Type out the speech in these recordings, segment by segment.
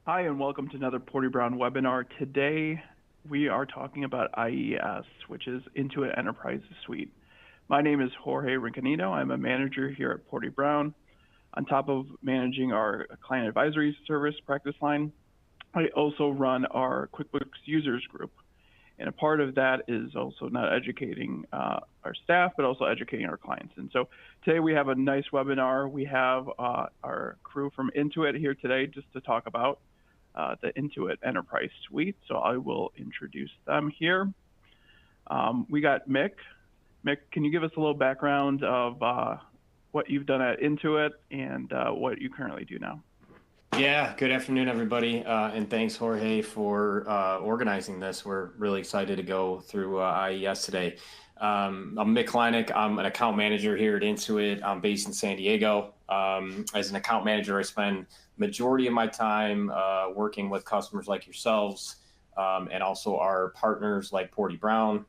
Hi, and welcome to another Porte Brown webinar. Today, we are talking about IES, which is Intuit Enterprise Suite. My name is Jorge Rinconeno. I'm a manager here at Porte Brown. On top of managing our client advisory service practice line, I also run our QuickBooks users group. And a part of that is also not educating our staff, but also educating our clients. And so today we have a nice webinar. We have our crew from Intuit here today just to talk about the Intuit Enterprise Suite. So I will introduce them here. We got Mick. Mick, can you give us a little background of what you've done at Intuit and what you currently do now? Yeah, good afternoon, everybody, and thanks, Jorge, for organizing this. We're really excited to go through IES today. I'm Mick Kleinick. I'm an account manager here at Intuit. I'm based in San Diego. As an account manager, I spend majority of my time working with customers like yourselves and also our partners like Porte Brown,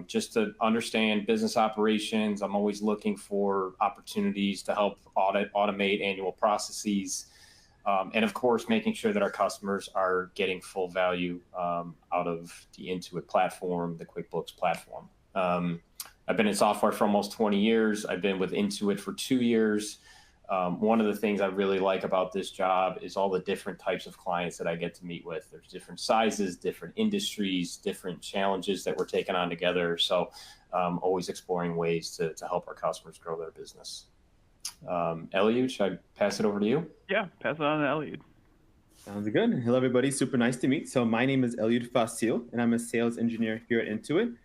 just to understand business operations. I'm always looking for opportunities to help automate annual processes. And of course, making sure that our customers are getting full value out of the Intuit platform, the QuickBooks platform. I've been in software for almost 20 years. I've been with Intuit for 2 years. One of the things I really like about this job is all the different types of clients that I get to meet with. There's different sizes, different industries, different challenges that we're taking on together. So always exploring ways to help our customers grow their business. Eliud, should I pass it over to you? Yeah, pass it on to Eliud. Sounds good. Hello, everybody. Super nice to meet. So my name is Eliud Fasil, and I'm a sales engineer here at Intuit,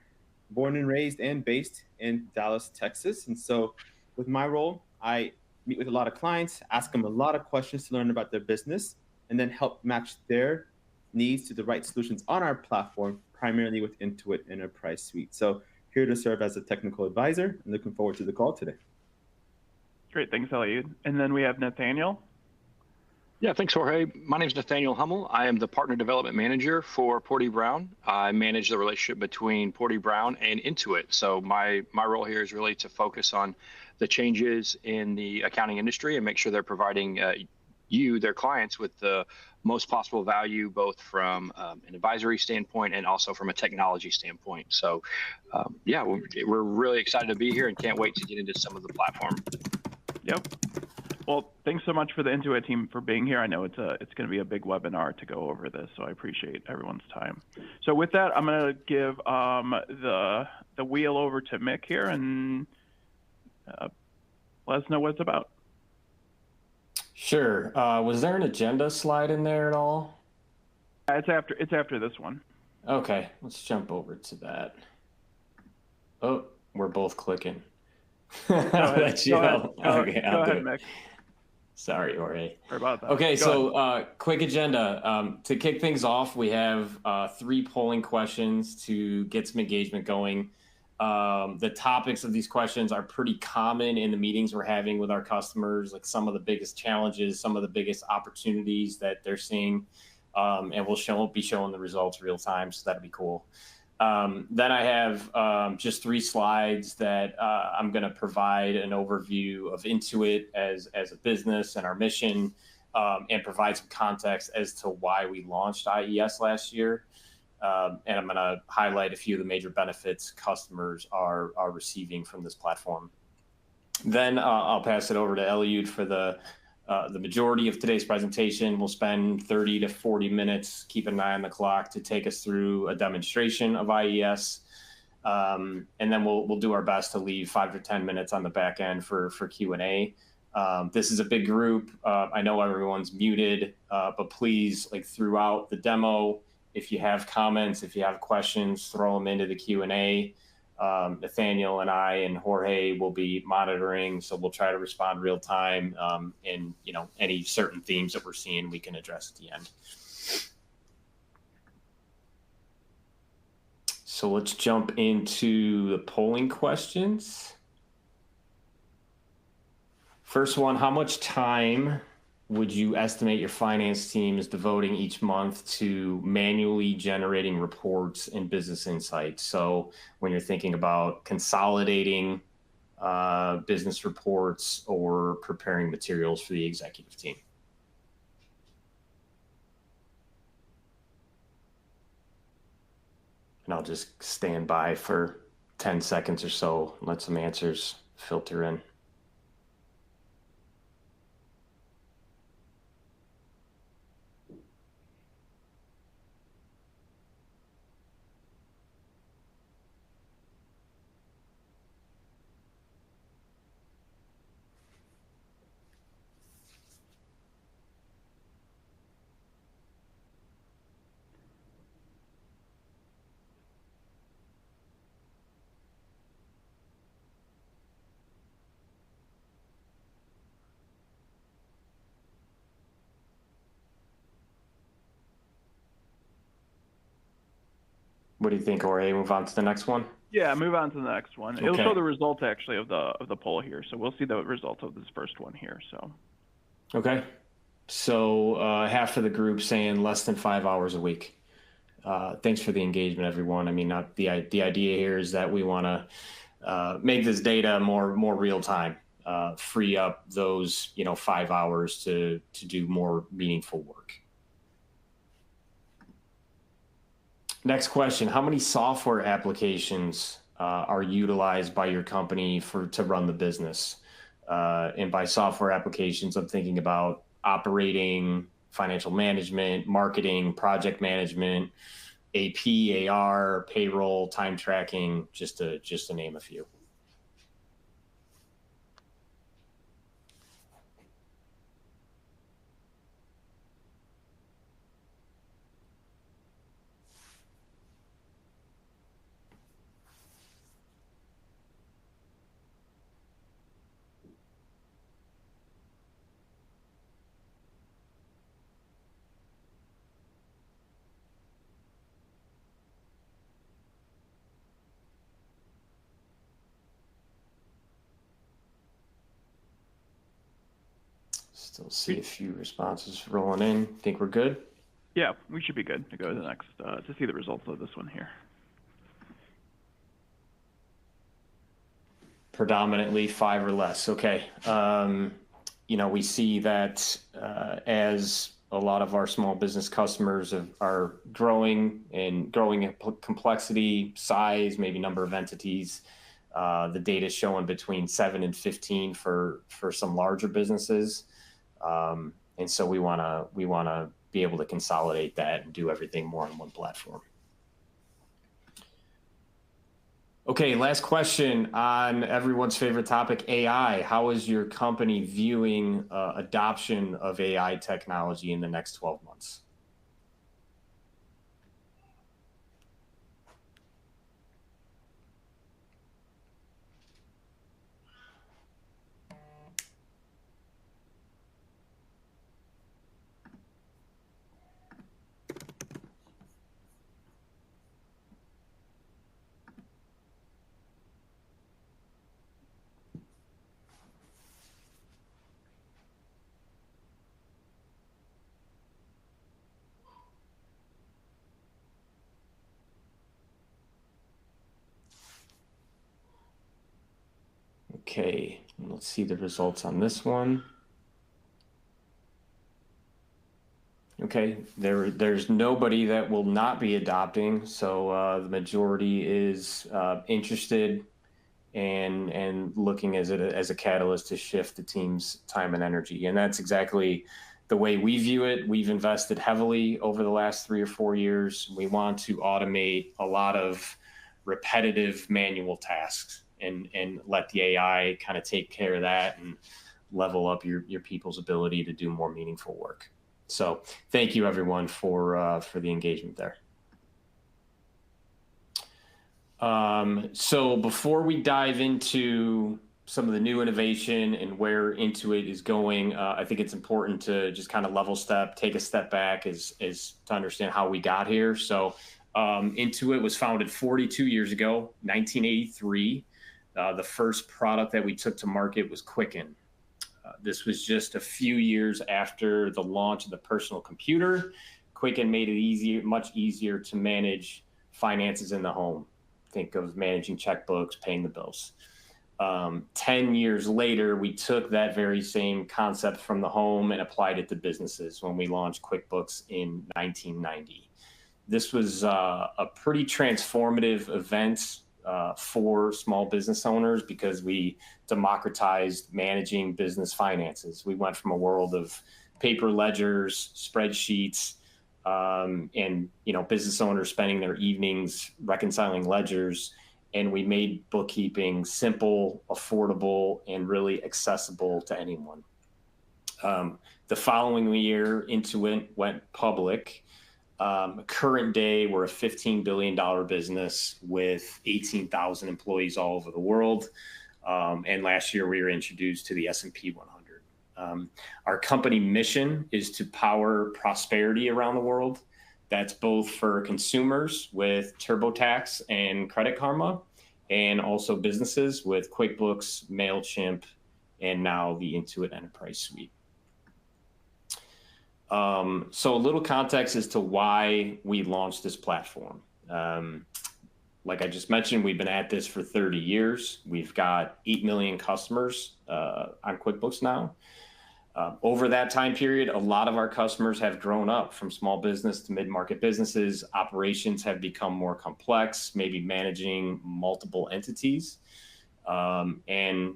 born and raised and based in Dallas, Texas. And so with my role, I meet with a lot of clients, ask them a lot of questions to learn about their business, and then help match their needs to the right solutions on our platform, primarily with Intuit Enterprise Suite. So here to serve as a technical advisor, and looking forward to the call today. Great, thanks, Eliud. And then we have Nathaniel. Yeah, thanks, Jorge. My name is Nathaniel Hummel. I am the Partner Development Manager for Porte Brown. I manage the relationship between Porte Brown and Intuit. So my role here is really to focus on the changes in the accounting industry and make sure they're providing you, their clients, with the most possible value, both from an advisory standpoint and also from a technology standpoint. So yeah, we're really excited to be here and can't wait to get into some of the platform. Yep. Well, thanks so much for the Intuit team for being here. I know it's going to be a big webinar to go over this, so I appreciate everyone's time. So with that, I'm going to give the wheel over to Mick here and let us know what it's about. Sure. Was there an agenda slide in there at all? It's after this one. Okay, let's jump over to that. Oh, we're both clicking. I'll let you know. Okay, go ahead, Mick. Sorry, Jorge. Sorry about that. Okay, so quick agenda. To kick things off, we have 3 polling questions to get some engagement going. The topics of these questions are pretty common in the meetings we're having with our customers, like some of the biggest challenges, some of the biggest opportunities that they're seeing, and we'll be showing the results real time, so that'll be cool. Then I have just 3 slides that I'm going to provide an overview of Intuit as a business and our mission, and provide some context as to why we launched IES last year. And I'm going to highlight a few of the major benefits customers are receiving from this platform. Then I'll pass it over to Eliud for the majority of today's presentation. We'll spend 30 to 40 minutes, keep an eye on the clock, to take us through a demonstration of IES. And then we'll do our best to leave 5 to 10 minutes on the back end for Q&A. This is a big group. I know everyone's muted, but please, like throughout the demo, if you have comments, if you have questions, throw them into the Q&A. Nathaniel and I and Jorge will be monitoring, so we'll try to respond real time. And any certain themes that we're seeing, we can address at the end. So let's jump into the polling questions. First one: how much time would you estimate your finance team is devoting each month to manually generating reports and business insights? So when you're thinking about consolidating business reports or preparing materials for the executive team. And I'll just stand by for 10 seconds or so, let some answers filter in. What do you think, Jorge? Move on to the next one? Yeah, move on to the next one. Okay. It'll show the results actually of the poll here. So we'll see the results of this first one here. So. Okay. So half of the group saying less than 5 hours a week. Thanks for the engagement, everyone. I mean, the idea here is that we want to make this data more real time, free up those 5 hours to do more meaningful work. Next question: how many software applications are utilized by your company to run the business? And by software applications, I'm thinking about operating, financial management, marketing, project management, AP, AR, payroll, time tracking, just to name a few. Still see a few responses rolling in. Think we're good? Yeah, we should be good to go to the next, to see the results of this one here. Predominantly 5 or less. Okay. We see that as a lot of our small business customers are growing in complexity, size, maybe number of entities. The data is showing between 7 and 15 for some larger businesses. And so we want to be able to consolidate that and do everything more on one platform. Okay, last question on everyone's favorite topic, AI. How is your company viewing adoption of AI technology in the next 12 months? Okay, let's see the results on this one. Okay, there's nobody that will not be adopting, so the majority is interested and looking as a catalyst to shift the team's time and energy. And that's exactly the way we view it. We've invested heavily over the last 3 or 4 years. We want to automate a lot of repetitive manual tasks and let the AI kind of take care of that and level up your people's ability to do more meaningful work. So thank you everyone for the engagement there. So before we dive into some of the new innovation and where Intuit is going, I think it's important to just kind of take a step back as to understand how we got here. So Intuit was founded 42 years ago, 1983. The first product that we took to market was Quicken. This was just a few years after the launch of the personal computer. Quicken made it much easier to manage finances in the home. Think of managing checkbooks, paying the bills. 10 years later, we took that very same concept from the home and applied it to businesses when we launched QuickBooks in 1990. This was a pretty transformative event for small business owners because we democratized managing business finances. We went from a world of paper ledgers, spreadsheets, and business owners spending their evenings reconciling ledgers, and we made bookkeeping simple, affordable, and really accessible to anyone. The following year, Intuit went public. Current day, we're a $15 billion business with 18,000 employees all over the world. And last year, we were introduced to the S&P 100. Our company mission is to power prosperity around the world. That's both for consumers with TurboTax and Credit Karma, and also businesses with QuickBooks, MailChimp, and now the Intuit Enterprise Suite. So a little context as to why we launched this platform. Like I just mentioned, we've been at this for 30 years. We've got 8 million customers on QuickBooks now. Over that time period, a lot of our customers have grown up from small business to mid-market businesses. Operations have become more complex, maybe managing multiple entities. And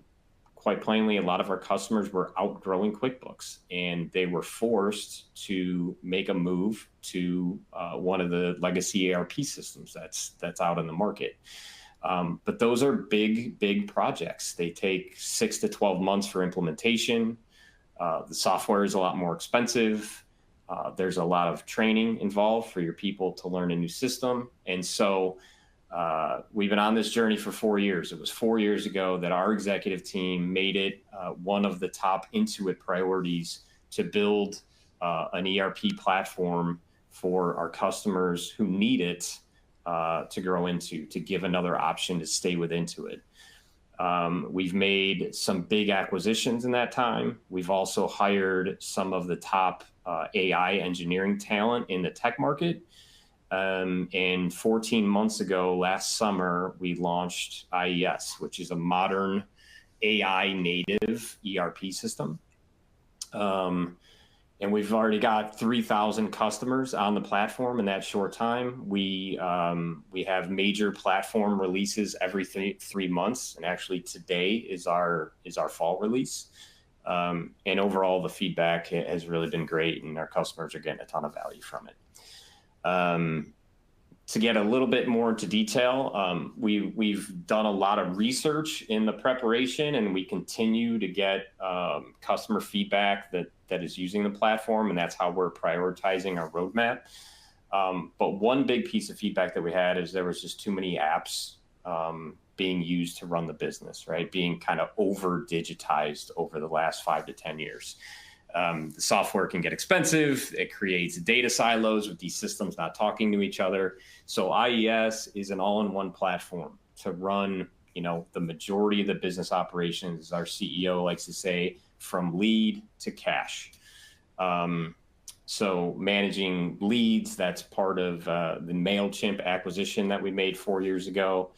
quite plainly, a lot of our customers were outgrowing QuickBooks, and they were forced to make a move to one of the legacy ERP systems that's out in the market. But those are big projects. They take 6 to 12 months for implementation. The software is a lot more expensive. There's a lot of training involved for your people to learn a new system. And so we've been on this journey for 4 years. It was 4 years ago that our executive team made it one of the top Intuit priorities to build an ERP platform for our customers who need it to grow into, to give another option to stay with Intuit. We've made some big acquisitions in that time. We've also hired some of the top AI engineering talent in the tech market. And 14 months ago, last summer, we launched IES, which is a modern AI native ERP system. And we've already got 3,000 customers on the platform in that short time. We have major platform releases every three months, and actually today is our fall release. And overall, the feedback has really been great, and our customers are getting a ton of value from it. To get a little bit more into detail, we've done a lot of research in the preparation, and we continue to get customer feedback that is using the platform, and that's how we're prioritizing our roadmap. But one big piece of feedback that we had is there was just too many apps being used to run the business, right? Being kind of over digitized over the last 5 to 10 years. The software can get expensive. It creates data silos with these systems not talking to each other. So IES is an all-in-one platform to run, the majority of the business operations, as our CEO likes to say, from lead to cash. So managing leads, that's part of the MailChimp acquisition that we made 4 years ago.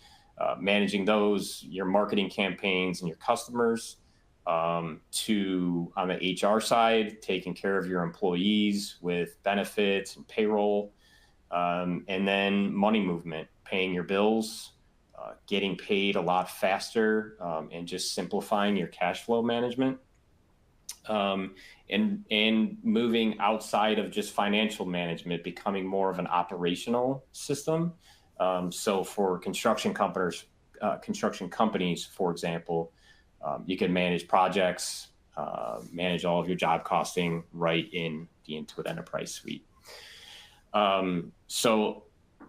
Managing those, your marketing campaigns and your customers. To on the HR side, taking care of your employees with benefits and payroll, and then money movement, paying your bills, getting paid a lot faster, and just simplifying your cash flow management, and moving outside of just financial management, becoming more of an operational system. So for construction companies, for example, you can manage projects, manage all of your job costing right in the Intuit Enterprise Suite. So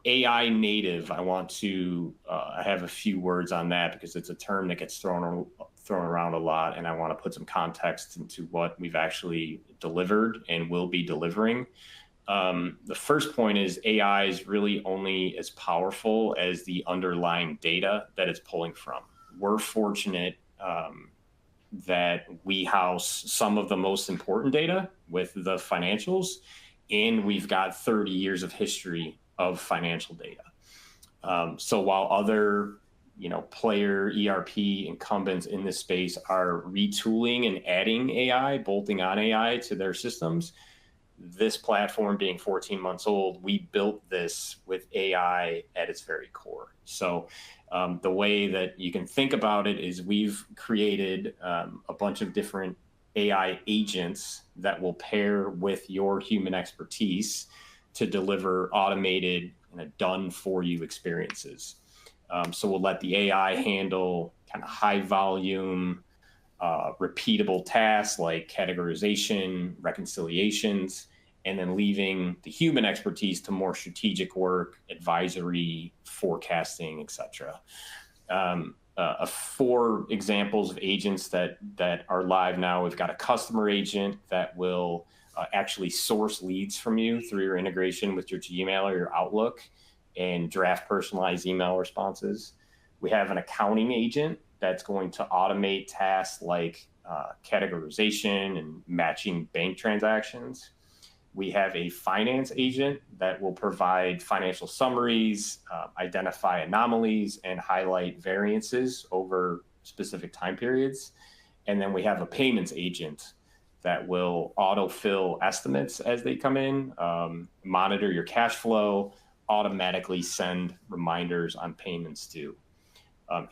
AI native, I have a few words on that because it's a term that gets thrown around a lot, and I want to put some context into what we've actually delivered and will be delivering. The first point is AI is really only as powerful as the underlying data that it's pulling from. We're fortunate that we house some of the most important data with the financials, and we've got 30 years of history of financial data. So while other, player ERP incumbents in this space are retooling and adding AI, bolting on AI to their systems, this platform being 14 months old, we built this with AI at its very core. So the way that you can think about it is we've created a bunch of different AI agents that will pair with your human expertise to deliver automated and done for you experiences. So we'll let the AI handle kind of high volume, repeatable tasks like categorization, reconciliations, and then leaving the human expertise to more strategic work, advisory, forecasting, etc. 4 examples of agents that are live now. We've got a customer agent that will actually source leads from you through your integration with your Gmail or your Outlook and draft personalized email responses. We have an accounting agent that's going to automate tasks like categorization and matching bank transactions. We have a finance agent that will provide financial summaries, identify anomalies, and highlight variances over specific time periods. And then we have a payments agent that will autofill estimates as they come in, monitor your cash flow, automatically send reminders on payments due.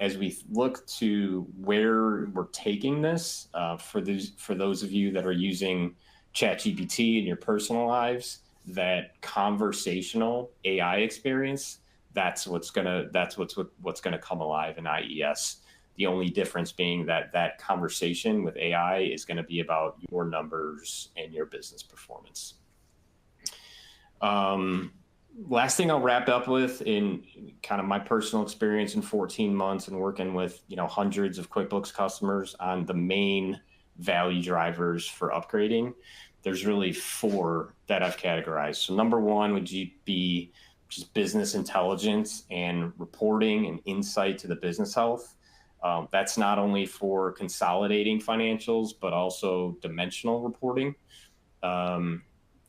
As we look to where we're taking this, for those of you that are using ChatGPT in your personal lives, that conversational AI experience, that's what's gonna come alive in IES. The only difference being that conversation with AI is going to be about your numbers and your business performance. Last thing I'll wrap up with, in kind of my personal experience in 14 months and working with hundreds of QuickBooks customers on the main value drivers for upgrading, there's really 4 that I've categorized. So number 1 would be just business intelligence and reporting and insight to the business health. That's not only for consolidating financials, but also dimensional reporting.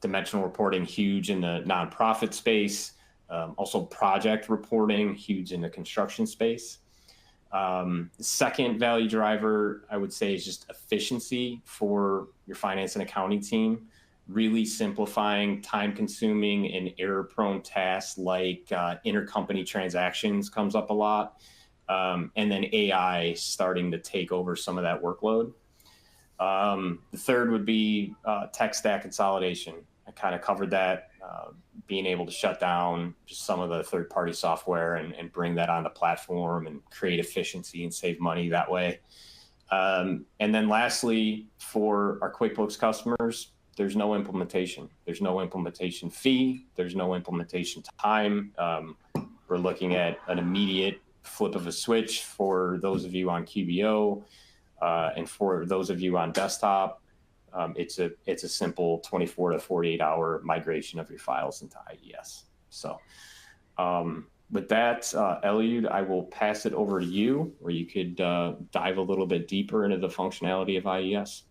Dimensional reporting, huge in the nonprofit space. Also project reporting, huge in the construction space. The second value driver, I would say, is just efficiency for your finance and accounting team. Really simplifying time-consuming and error-prone tasks like intercompany transactions comes up a lot. And then AI starting to take over some of that workload. The third would be tech stack consolidation. I kind of covered that, being able to shut down just some of the third-party software and bring that on the platform and create efficiency and save money that way. And then lastly, for our QuickBooks customers, there's no implementation. There's no implementation fee. There's no implementation time. We're looking at an immediate flip of a switch for those of you on QBO, and for those of you on desktop, it's a simple 24 to 48 hour migration of your files into IES. So with that, Eliud, I will pass it over to you, where you could dive a little bit deeper into the functionality of IES.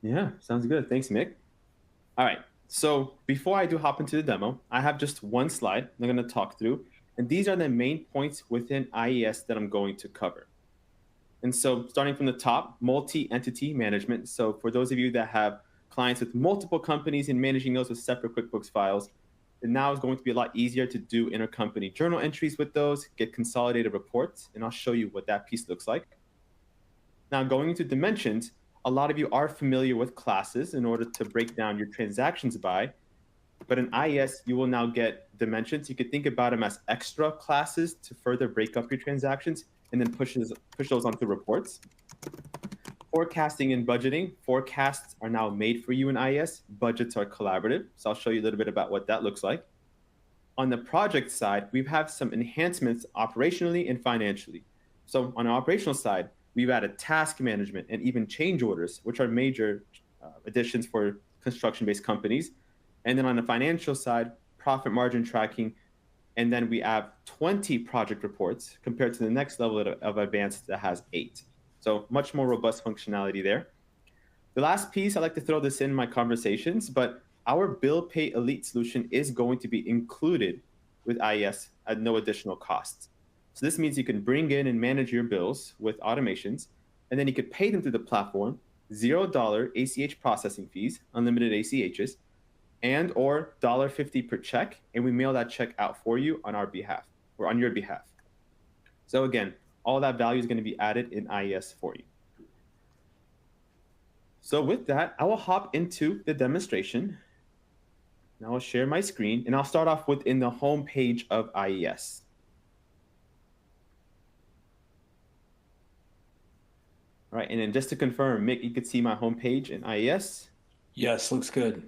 Yeah, sounds good. Thanks, Mick. All right. So before I do hop into the demo, I have just one slide I'm going to talk through. And these are the main points within IES that I'm going to cover. And so starting from the top, multi-entity management. So for those of you that have clients with multiple companies and managing those with separate QuickBooks files, it now is going to be a lot easier to do intercompany journal entries with those, get consolidated reports, and I'll show you what that piece looks like. Now going into dimensions, a lot of you are familiar with classes in order to break down your transactions by. But in IES, you will now get dimensions. You could think about them as extra classes to further break up your transactions and then push those onto reports. Forecasting and budgeting. Forecasts are now made for you in IES. Budgets are collaborative. So I'll show you a little bit about what that looks like. On the project side, we have some enhancements operationally and financially. So on the operational side, we've added task management and even change orders, which are major additions for construction-based companies. And then on the financial side, profit margin tracking. And then we have 20 project reports compared to the next level of advanced that has 8. So much more robust functionality there. The last piece, I like to throw this in my conversations, but our Bill Pay Elite solution is going to be included with IES at no additional cost. So this means you can bring in and manage your bills with automations, and then you could pay them through the platform $0 ACH processing fees, unlimited ACHs, and or $1.50 per check, and we mail that check out for you on our behalf or on your behalf. So again, all that value is going to be added in IES for you. So with that, I will hop into the demonstration. Now I'll share my screen, and I'll start off within the home page of IES. All right, and then just to confirm, Mick, you could see my home page in IES? Yes, looks good.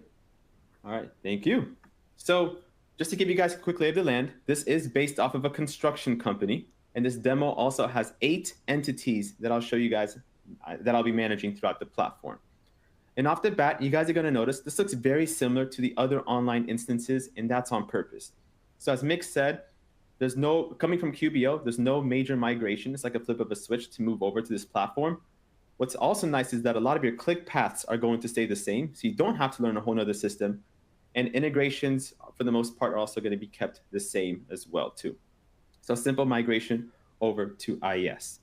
All right, thank you. So just to give you guys a quick lay of the land, this is based off of a construction company, and this demo also has 8 entities that I'll show you guys that I'll be managing throughout the platform. And off the bat, you guys are going to notice this looks very similar to the other online instances, and that's on purpose. So as Mick said, coming from QBO, there's no major migration. It's like a flip of a switch to move over to this platform. What's also nice is that a lot of your click paths are going to stay the same, so you don't have to learn a whole nother system. And integrations, for the most part, are also going to be kept the same as well, too. So simple migration over to IES.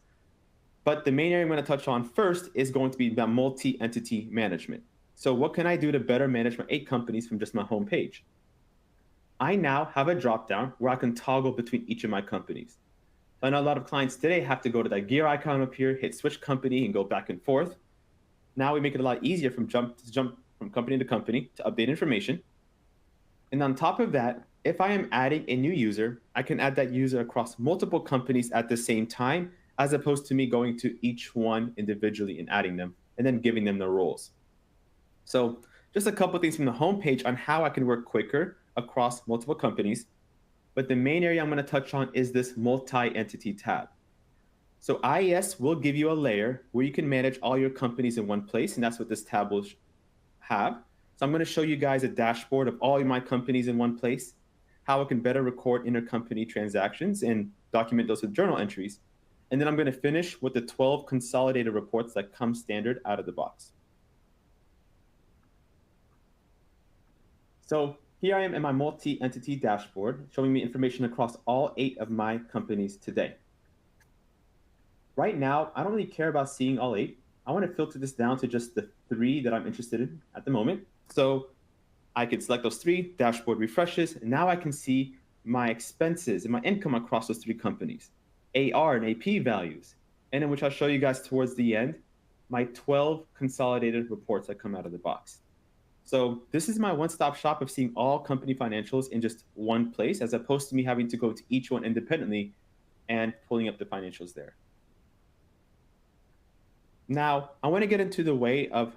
But the main area I'm going to touch on first is going to be the multi-entity management. So what can I do to better manage my 8 companies from just my home page? I now have a dropdown where I can toggle between each of my companies. I know a lot of clients today have to go to that gear icon up here, hit switch company, and go back and forth. Now we make it a lot easier to jump from company to company to update information. And on top of that, if I am adding a new user, I can add that user across multiple companies at the same time, as opposed to me going to each one individually and adding them and then giving them their roles. So just a couple of things from the homepage on how I can work quicker across multiple companies. But the main area I'm going to touch on is this multi-entity tab. So IES will give you a layer where you can manage all your companies in one place, and that's what this tab will have. So I'm going to show you guys a dashboard of all of my companies in one place, how I can better record intercompany transactions and document those with journal entries. And then I'm going to finish with the 12 consolidated reports that come standard out of the box. So here I am in my multi-entity dashboard, showing me information across all 8 of my companies today. Right now, I don't really care about seeing all 8. I want to filter this down to just the 3 that I'm interested in at the moment. So I could select those 3, dashboard refreshes, and now I can see my expenses and my income across those 3 companies, AR and AP values, and in which I'll show you guys towards the end, my 12 consolidated reports that come out of the box. So this is my one-stop shop of seeing all company financials in just one place, as opposed to me having to go to each one independently and pulling up the financials there. Now, I want to get into the way of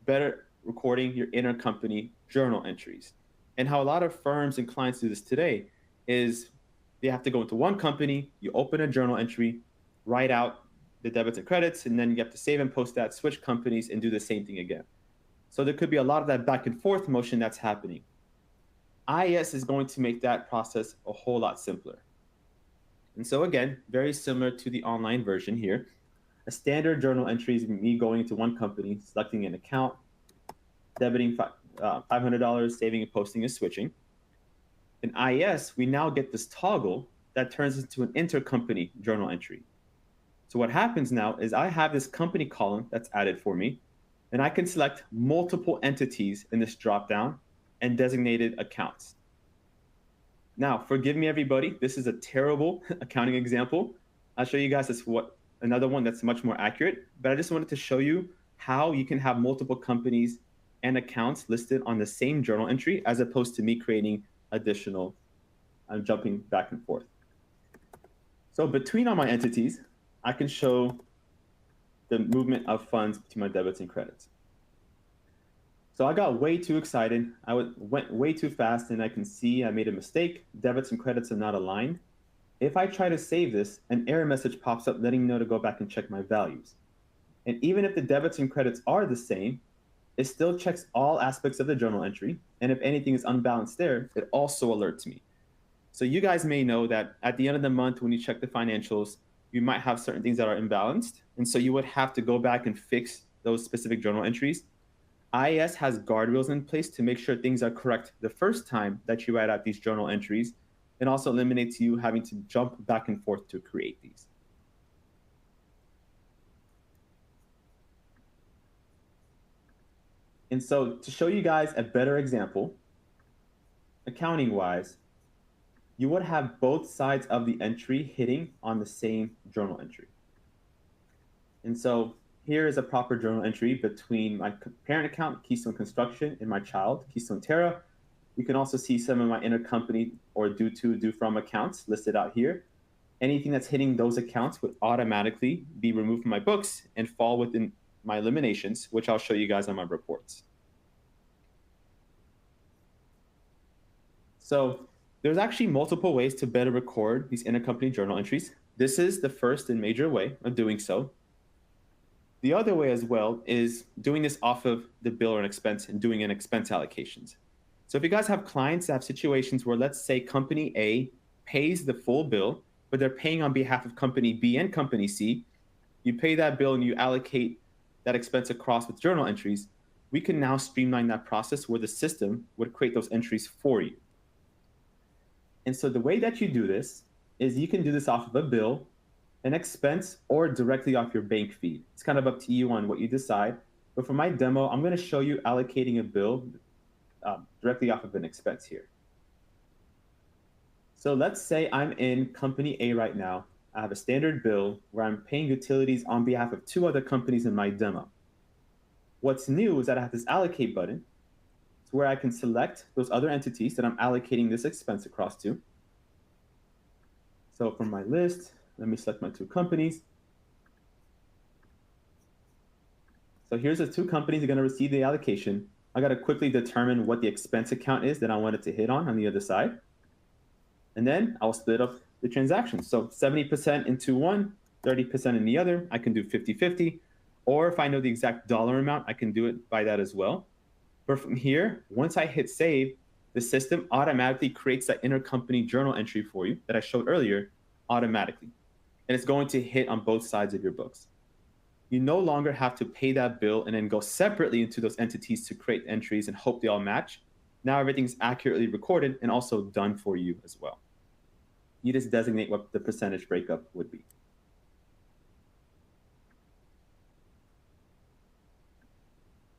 better recording your intercompany journal entries. And how a lot of firms and clients do this today is they have to go into one company, you open a journal entry, write out the debits and credits, and then you have to save and post that, switch companies, and do the same thing again. So there could be a lot of that back and forth motion that's happening. IES is going to make that process a whole lot simpler. And so again, very similar to the online version here. A standard journal entry is me going into one company, selecting an account, debiting $500, saving and posting and switching. In IES, we now get this toggle that turns into an intercompany journal entry. So what happens now is I have this company column that's added for me, and I can select multiple entities in this dropdown and designated accounts. Now, forgive me, everybody. This is a terrible accounting example. I'll show you guys another one that's much more accurate, but I just wanted to show you how you can have multiple companies and accounts listed on the same journal entry, as opposed to me creating additional, I'm jumping back and forth. So between all my entities, I can show the movement of funds between my debits and credits. So I got way too excited. I went way too fast, and I can see I made a mistake. Debits and credits are not aligned. If I try to save this, an error message pops up letting me know to go back and check my values. And even if the debits and credits are the same, it still checks all aspects of the journal entry. And if anything is unbalanced there, it also alerts me. So you guys may know that at the end of the month, when you check the financials, you might have certain things that are imbalanced. And so you would have to go back and fix those specific journal entries. IES has guardrails in place to make sure things are correct the first time that you write out these journal entries, and also eliminates you having to jump back and forth to create these. And so to show you guys a better example, accounting-wise, you would have both sides of the entry hitting on the same journal entry. And so here is a proper journal entry between my parent account, Keystone Construction, and my child, Keystone Terra. You can also see some of my intercompany or due to, due from accounts listed out here. Anything that's hitting those accounts would automatically be removed from my books and fall within my eliminations, which I'll show you guys on my reports. So there's actually multiple ways to better record these intercompany journal entries. This is the first and major way of doing so. The other way as well is doing this off of the bill or an expense and doing an expense allocations. So if you guys have clients that have situations where, let's say, company A pays the full bill, but they're paying on behalf of company B and company C, you pay that bill and you allocate that expense across with journal entries, we can now streamline that process where the system would create those entries for you. And so the way that you do this is you can do this off of a bill, an expense, or directly off your bank feed. It's kind of up to you on what you decide. But for my demo, I'm going to show you allocating a bill directly off of an expense here. So let's say I'm in company A right now. I have a standard bill where I'm paying utilities on behalf of 2 other companies in my demo. What's new is that I have this allocate button. It's where I can select those other entities that I'm allocating this expense across to. So from my list, let me select my 2 companies. So here's the 2 companies that are going to receive the allocation. I got to quickly determine what the expense account is that I want it to hit on the other side. And then I'll split up the transactions. So 70% into one, 30% in the other. I can do 50-50. Or if I know the exact dollar amount, I can do it by that as well. But from here, once I hit save, the system automatically creates that intercompany journal entry for you that I showed earlier automatically. And it's going to hit on both sides of your books. You no longer have to pay that bill and then go separately into those entities to create entries and hope they all match. Now everything's accurately recorded and also done for you as well. You just designate what the percentage breakup would be.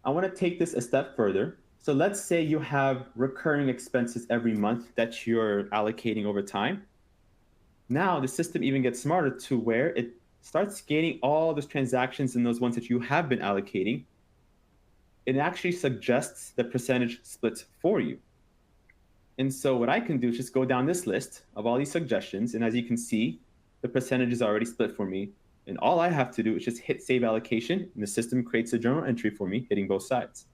I want to take this a step further. So let's say you have recurring expenses every month that you're allocating over time. Now the system even gets smarter to where it starts scanning all those transactions and those ones that you have been allocating. It actually suggests the percentage splits for you. And so what I can do is just go down this list of all these suggestions. And as you can see, the percentage is already split for me. And all I have to do is just hit save allocation, and the system creates a journal entry for me, hitting both sides.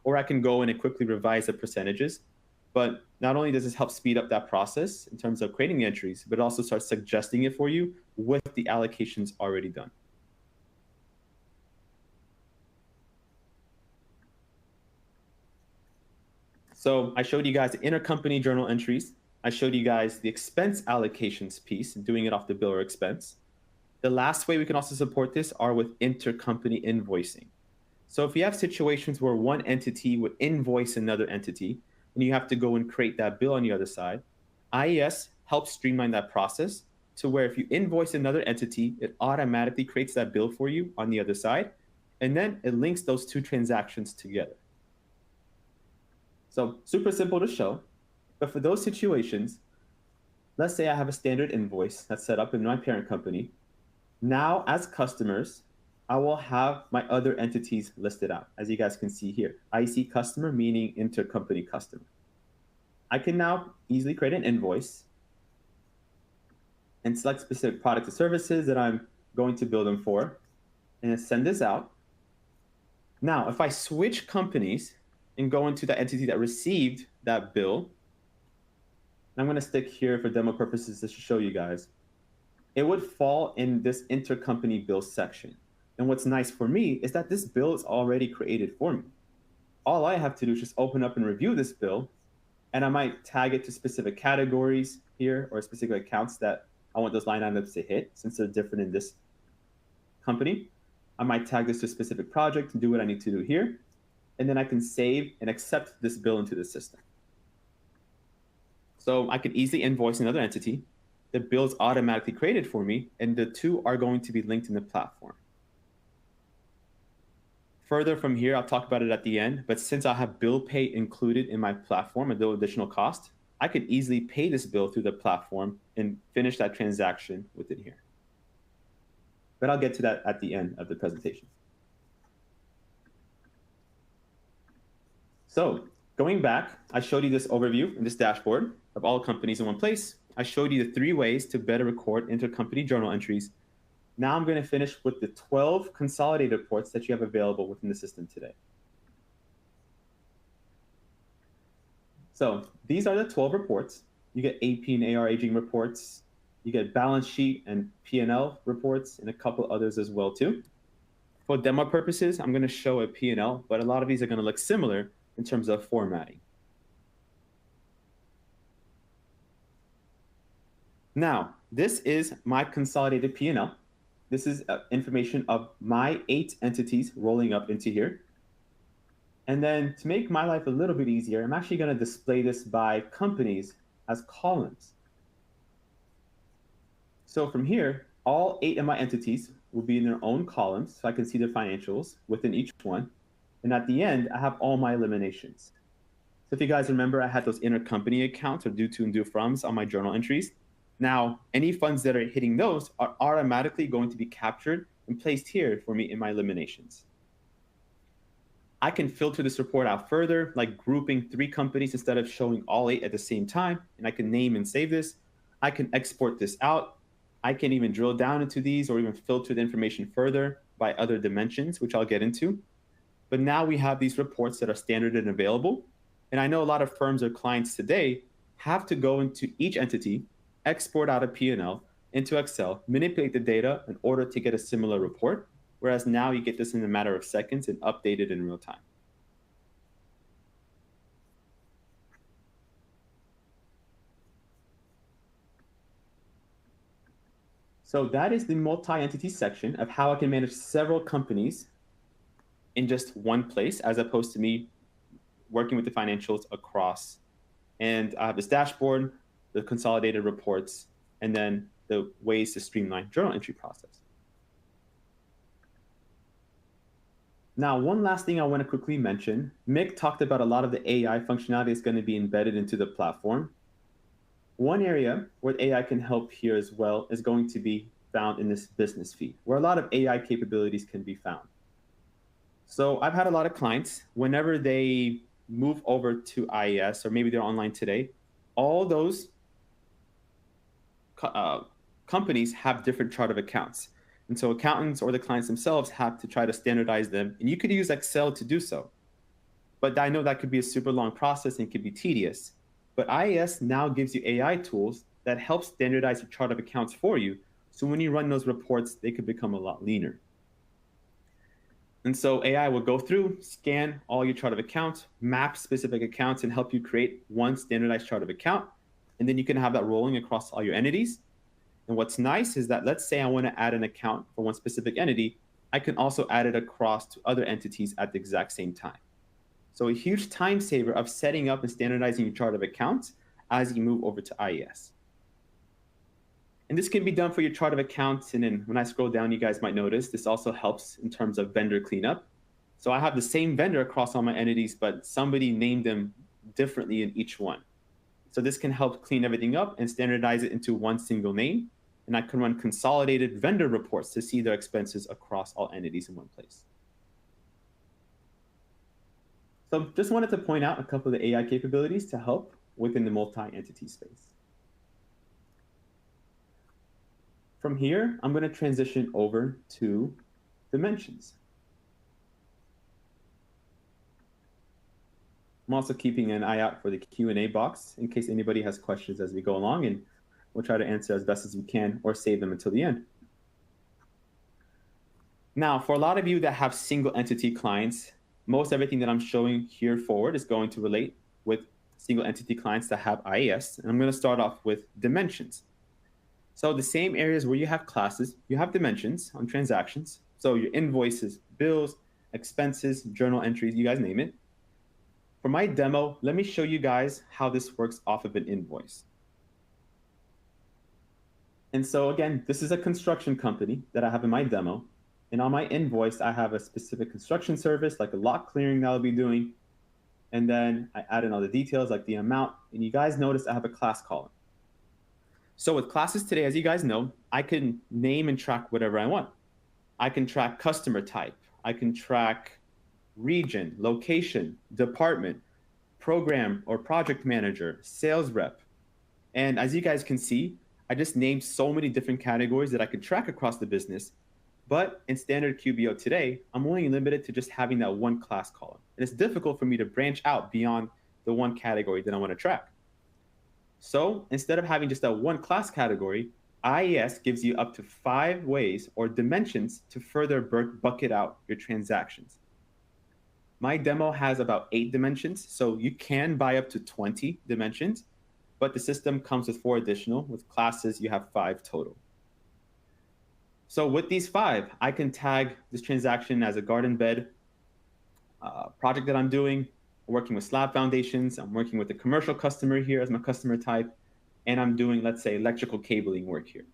Or I can go in and quickly revise the percentages. But not only does this help speed up that process in terms of creating the entries, but it also starts suggesting it for you with the allocations already done. So I showed you guys the intercompany journal entries. I showed you guys the expense allocations piece, doing it off the bill or expense. The last way we can also support this are with intercompany invoicing. So if you have situations where one entity would invoice another entity, and you have to go and create that bill on the other side, IES helps streamline that process to where if you invoice another entity, it automatically creates that bill for you on the other side, and then it links those 2 transactions together. So super simple to show, but for those situations, let's say I have a standard invoice that's set up in my parent company. Now, as customers, I will have my other entities listed out, as you guys can see here. IC customer, meaning intercompany customer. I can now easily create an invoice and select specific products or services that I'm going to bill them for, and then send this out. Now, if I switch companies and go into the entity that received that bill, I'm going to stick here for demo purposes just to show you guys, it would fall in this intercompany bill section. And what's nice for me is that this bill is already created for me. All I have to do is just open up and review this bill, and I might tag it to specific categories here or specific accounts that I want those line items to hit since they're different in this company. I might tag this to a specific project and do what I need to do here. And then I can save and accept this bill into the system. So I can easily invoice another entity. The bill is automatically created for me, and the 2 are going to be linked in the platform. Further from here, I'll talk about it at the end, but since I have bill pay included in my platform at no additional cost, I could easily pay this bill through the platform and finish that transaction within here. But I'll get to that at the end of the presentation. So going back, I showed you this overview in this dashboard of all companies in one place. I showed you the 3 ways to better record intercompany journal entries. Now I'm going to finish with the 12 consolidated reports that you have available within the system today. So these are the 12 reports. You get AP and AR aging reports. You get balance sheet and P&L reports and a couple others as well too. For demo purposes, I'm going to show a P&L, but a lot of these are going to look similar in terms of formatting. Now, this is my consolidated P&L. This is information of my 8 entities rolling up into here. And then to make my life a little bit easier, I'm actually going to display this by companies as columns. So from here, all 8 of my entities will be in their own columns, so I can see their financials within each one. And at the end, I have all my eliminations. So if you guys remember, I had those intercompany accounts or due to and due froms on my journal entries. Now, any funds that are hitting those are automatically going to be captured and placed here for me in my eliminations. I can filter this report out further, like grouping 3 companies instead of showing all 8 at the same time, and I can name and save this. I can export this out. I can even drill down into these or even filter the information further by other dimensions, which I'll get into. But now we have these reports that are standard and available. And I know a lot of firms or clients today have to go into each entity, export out a P&L into Excel, manipulate the data in order to get a similar report. Whereas now you get this in a matter of seconds and update it in real time. So that is the multi-entity section of how I can manage several companies in just one place, as opposed to me working with the financials across. And I have this dashboard, the consolidated reports, and then the ways to streamline journal entry process. Now, one last thing I want to quickly mention. Mick talked about a lot of the AI functionality is going to be embedded into the platform. One area where AI can help here as well is going to be found in this business feed, where a lot of AI capabilities can be found. So I've had a lot of clients, whenever they move over to IES, or maybe they're online today, all those companies have different chart of accounts. And so accountants or the clients themselves have to try to standardize them. And you could use Excel to do so. But I know that could be a super long process and could be tedious. But IES now gives you AI tools that help standardize your chart of accounts for you. So when you run those reports, they could become a lot leaner. And so AI will go through, scan all your chart of accounts, map specific accounts, and help you create one standardized chart of account. And then you can have that rolling across all your entities. And what's nice is that, let's say I want to add an account for one specific entity, I can also add it across to other entities at the exact same time. So a huge time saver of setting up and standardizing your chart of accounts as you move over to IES. And this can be done for your chart of accounts. And then when I scroll down, you guys might notice this also helps in terms of vendor cleanup. So I have the same vendor across all my entities, but somebody named them differently in each one. So this can help clean everything up and standardize it into one single name. And I can run consolidated vendor reports to see their expenses across all entities in one place. So just wanted to point out a couple of the AI capabilities to help within the multi-entity space. From here, I'm going to transition over to dimensions. I'm also keeping an eye out for the Q&A box in case anybody has questions as we go along, and we'll try to answer as best as we can or save them until the end. Now, for a lot of you that have single entity clients, most everything that I'm showing here forward is going to relate with single entity clients that have IES. And I'm going to start off with dimensions. So the same areas where you have classes, you have dimensions on transactions. So your invoices, bills, expenses, journal entries, you guys name it. For my demo, let me show you guys how this works off of an invoice. And so again, this is a construction company that I have in my demo. And on my invoice, I have a specific construction service, like a lot clearing that I'll be doing. And then I add in all the details, like the amount. And you guys notice I have a class column. So with classes today, as you guys know, I can name and track whatever I want. I can track customer type. I can track region, location, department, program or project manager, sales rep. And as you guys can see, I just named so many different categories that I could track across the business. But in standard QBO today, I'm only limited to just having that one class column. And it's difficult for me to branch out beyond the one category that I want to track. So instead of having just that one class category, IES gives you up to 5 ways or dimensions to further bucket out your transactions. My demo has about 8 dimensions, so you can buy up to 20 dimensions, but the system comes with 4 additional. With classes, you have 5 total. So with these 5, I can tag this transaction as a garden bed project that I'm doing, working with slab foundations. I'm working with a commercial customer here as my customer type, and I'm doing, let's say, electrical cabling work here.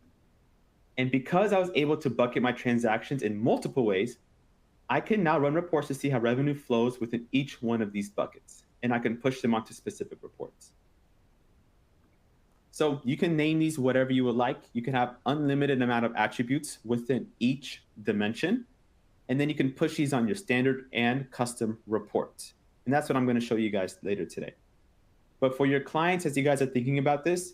And because I was able to bucket my transactions in multiple ways, I can now run reports to see how revenue flows within each one of these buckets, and I can push them onto specific reports. So you can name these whatever you would like. You can have unlimited amount of attributes within each dimension, and then you can push these on your standard and custom reports. And that's what I'm going to show you guys later today. But for your clients, as you guys are thinking about this,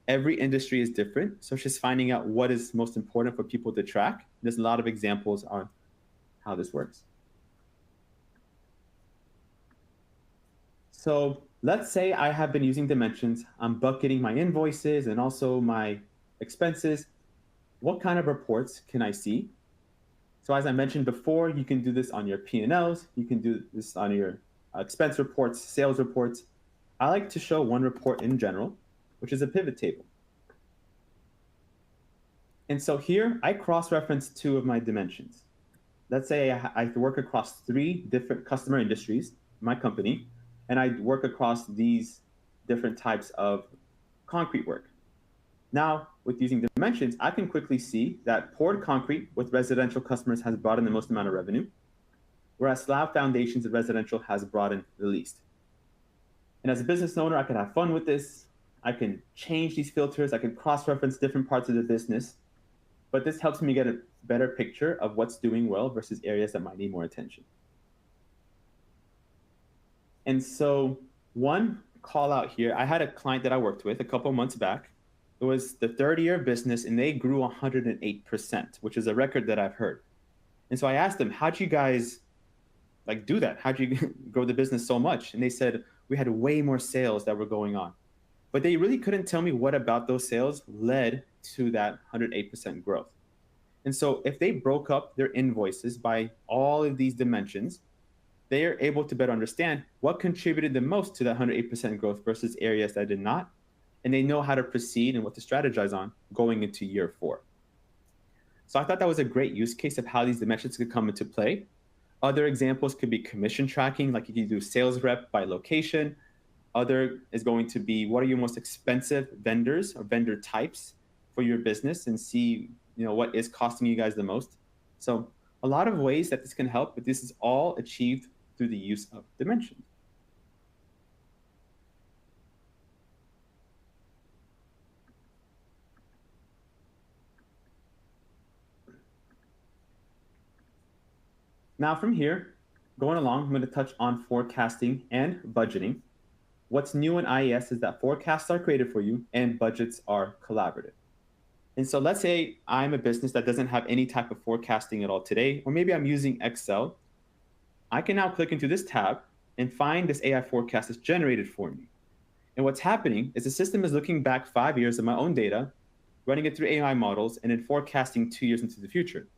every industry is different. So it's just finding out what is most important for people to track. There's a lot of examples on how this works. So let's say I have been using dimensions. I'm bucketing my invoices and also my expenses. What kind of reports can I see? So as I mentioned before, you can do this on your P&Ls. You can do this on your expense reports, sales reports. I like to show one report in general, which is a pivot table. And so here I cross-reference 2 of my dimensions. Let's say I work across 3 different customer industries, my company, and I work across these different types of concrete work. Now, with using dimensions, I can quickly see that poured concrete with residential customers has brought in the most amount of revenue, whereas slab foundations and residential has brought in the least. And as a business owner, I can have fun with this. I can change these filters. I can cross-reference different parts of the business. But this helps me get a better picture of what's doing well versus areas that might need more attention. And so one call out here, I had a client that I worked with a couple months back. It was the 3rd year of business, and they grew 108%, which is a record that I've heard. And so I asked them, how'd you guys do that? How'd you grow the business so much? And they said, we had way more sales that were going on. But they really couldn't tell me what about those sales led to that 108% growth. And so if they broke up their invoices by all of these dimensions, they are able to better understand what contributed the most to that 108% growth versus areas that did not. And they know how to proceed and what to strategize on going into year 4. So I thought that was a great use case of how these dimensions could come into play. Other examples could be commission tracking, like you can do sales rep by location. Other is going to be, what are your most expensive vendors or vendor types for your business, and see what is costing you guys the most. So a lot of ways that this can help, but this is all achieved through the use of dimensions. Now from here, going along, I'm going to touch on forecasting and budgeting. What's new in IES is that forecasts are created for you and budgets are collaborative. And so let's say I'm a business that doesn't have any type of forecasting at all today, or maybe I'm using Excel. I can now click into this tab and find this AI forecast that's generated for me. And what's happening is the system is looking back 5 years of my own data, running it through AI models, and then forecasting 2 years into the future.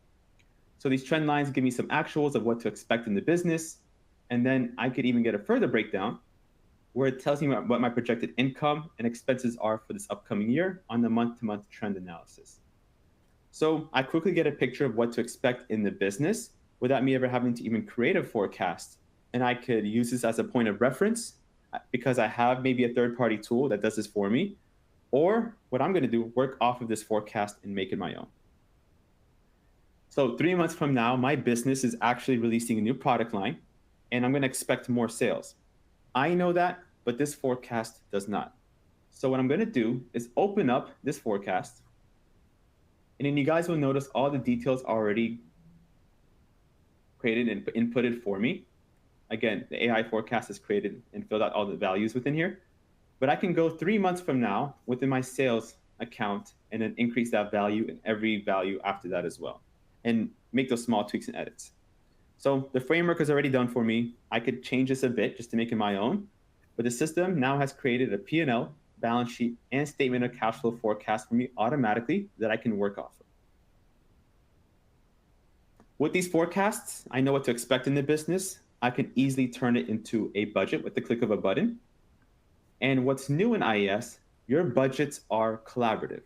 So these trend lines give me some actuals of what to expect in the business. And then I could even get a further breakdown where it tells me what my projected income and expenses are for this upcoming year on the month-to-month trend analysis. So I quickly get a picture of what to expect in the business without me ever having to even create a forecast. And I could use this as a point of reference because I have maybe a third-party tool that does this for me. Or what I'm going to do, work off of this forecast and make it my own. So 3 months from now, my business is actually releasing a new product line, and I'm going to expect more sales. I know that, but this forecast does not. So what I'm going to do is open up this forecast, and then you guys will notice all the details already created and inputted for me. Again, the AI forecast is created and filled out all the values within here. But I can go 3 months from now within my sales account and then increase that value and every value after that as well, and make those small tweaks and edits. So the framework is already done for me. I could change this a bit just to make it my own, but the system now has created a P&L, balance sheet, and statement of cash flow forecast for me automatically that I can work off of. With these forecasts, I know what to expect in the business. I can easily turn it into a budget with the click of a button. And what's new in IES, your budgets are collaborative.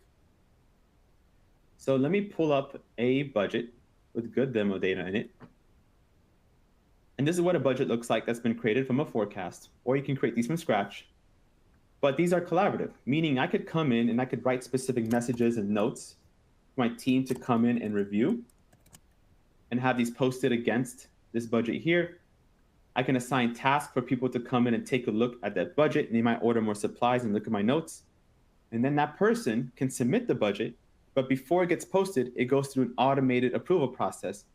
So let me pull up a budget with good demo data in it. And this is what a budget looks like that's been created from a forecast, or you can create these from scratch. But these are collaborative, meaning I could come in and I could write specific messages and notes for my team to come in and review and have these posted against this budget here. I can assign tasks for people to come in and take a look at that budget, and they might order more supplies and look at my notes. And then that person can submit the budget, but before it gets posted, it goes through an automated approval process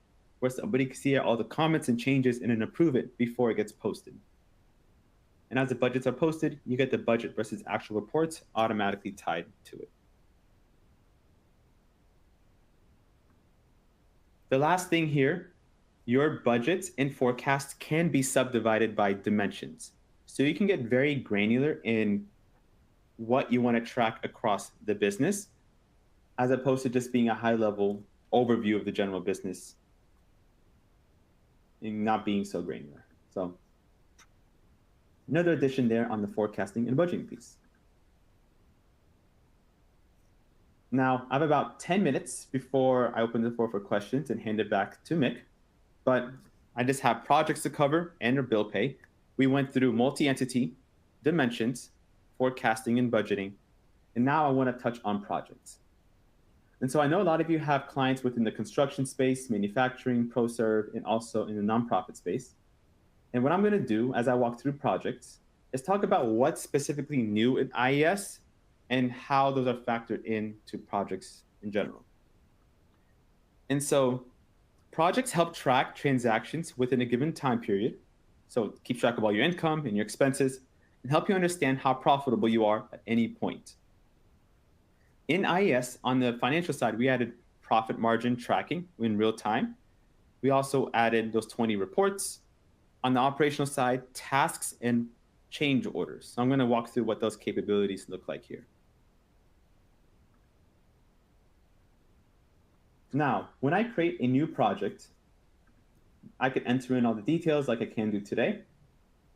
where somebody can see all the comments and changes and then approve it before it gets posted. And as the budgets are posted, you get the budget versus actual reports automatically tied to it. The last thing here, your budgets and forecasts can be subdivided by dimensions. So you can get very granular in what you want to track across the business, as opposed to just being a high-level overview of the general business and not being so granular. So another addition there on the forecasting and budgeting piece. Now, I have about 10 minutes before I open the floor for questions and hand it back to Mick, but I just have projects to cover and their bill pay. We went through multi-entity, dimensions, forecasting and budgeting, and now I want to touch on projects. And so I know a lot of you have clients within the construction space, manufacturing, ProServe, and also in the nonprofit space. And what I'm going to do as I walk through projects is talk about what's specifically new in IES and how those are factored into projects in general. And so projects help track transactions within a given time period. So keep track of all your income and your expenses and help you understand how profitable you are at any point. In IES, on the financial side, we added profit margin tracking in real time. We also added those 20 reports. On the operational side, tasks and change orders. So I'm going to walk through what those capabilities look like here. Now, when I create a new project, I can enter in all the details like I can do today.